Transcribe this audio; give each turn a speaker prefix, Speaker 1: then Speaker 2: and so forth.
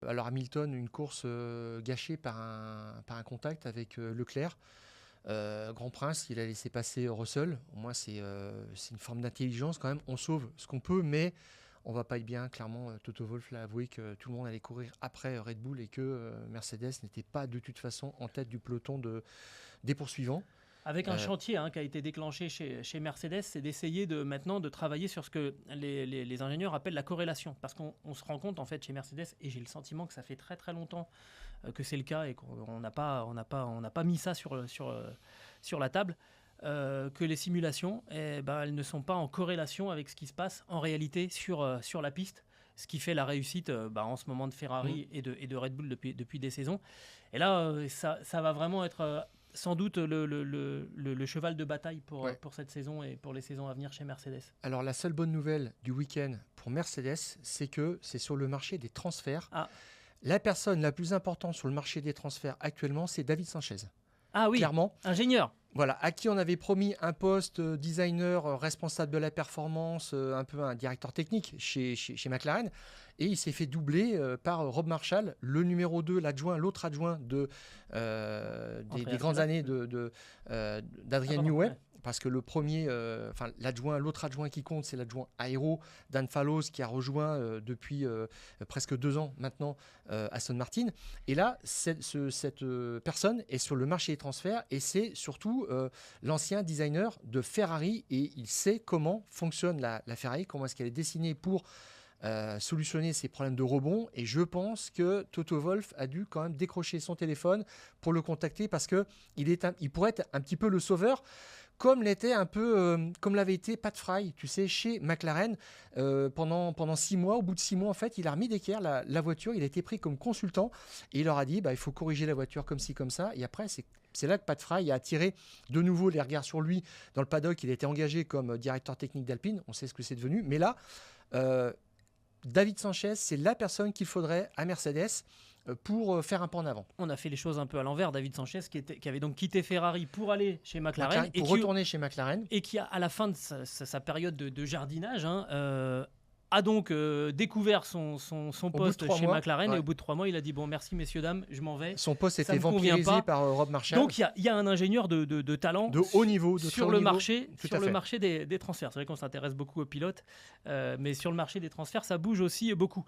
Speaker 1: Alors Hamilton, une course gâchée par un contact avec Leclerc. Grand Prince, il a laissé passer Russell. Au moins, c'est une forme d'intelligence quand même. On sauve ce qu'on peut, mais on va pas être bien. Clairement, Toto Wolff l'a avoué que tout le monde allait courir après Red Bull et que Mercedes n'était pas de toute façon en tête du peloton des poursuivants.
Speaker 2: Avec un chantier qui a été déclenché chez Mercedes, c'est d'essayer maintenant de travailler sur ce que les ingénieurs appellent la corrélation. Parce qu'on se rend compte en fait chez Mercedes, et j'ai le sentiment que ça fait très très longtemps que c'est le cas et qu'on n'a pas mis ça sur la table, que les simulations, elles ne sont pas en corrélation avec ce qui se passe en réalité sur la piste. Ce qui fait la réussite en ce moment de Ferrari et de Red Bull depuis des saisons. Et là, ça va vraiment être sans doute le cheval de bataille pour cette saison et pour les saisons à venir chez Mercedes.
Speaker 1: Alors la seule bonne nouvelle du week-end pour Mercedes, c'est que c'est sur le marché des transferts. La personne la plus importante sur le marché des transferts actuellement, c'est David Sanchez.
Speaker 2: Ah oui,
Speaker 1: clairement.
Speaker 2: Ingénieur.
Speaker 1: Voilà, à qui on avait promis un poste designer, responsable de la performance, un peu un directeur technique chez McLaren. Et il s'est fait doubler par Rob Marshall, le numéro 2, l'autre adjoint des grandes années d'Adrian Newey. Parce que l'autre adjoint qui compte, c'est l'adjoint aéro Dan Fallows qui a rejoint depuis presque 2 ans maintenant Aston Martin. Et là, cette personne est sur le marché des transferts et c'est surtout l'ancien designer de Ferrari et il sait comment fonctionne la Ferrari, comment est-ce qu'elle est dessinée pour solutionner ces problèmes de rebond. Et je pense que Toto Wolff a dû quand même décrocher son téléphone pour le contacter parce qu'il pourrait être un petit peu le sauveur. Comme l'avait été Pat Fry, tu sais, chez McLaren, pendant 6 mois. Au bout de 6 mois, en fait, il a remis d'équerre la voiture. Il a été pris comme consultant et il leur a dit il faut corriger la voiture comme ci, comme ça. Et après, c'est là que Pat Fry a attiré de nouveau les regards sur lui dans le paddock. Il a été engagé comme directeur technique d'Alpine. On sait ce que c'est devenu. Mais là, David Sanchez, c'est la personne qu'il faudrait à Mercedes pour faire un pas en avant.
Speaker 2: On a fait les choses un peu à l'envers. David Sanchez qui avait donc quitté Ferrari pour aller chez McLaren.
Speaker 1: Pour retourner chez McLaren.
Speaker 2: Et qui, à la fin de sa période de jardinage, a donc découvert son poste chez McLaren. Et au bout de 3 mois, il a dit bon, merci messieurs, dames, je m'en vais.
Speaker 1: Son poste était vampirisé par Rob Marshall.
Speaker 2: Donc il y a un ingénieur de talent
Speaker 1: de haut niveau,
Speaker 2: sur le marché des transferts. C'est vrai qu'on s'intéresse beaucoup aux pilotes, mais sur le marché des transferts, ça bouge aussi beaucoup.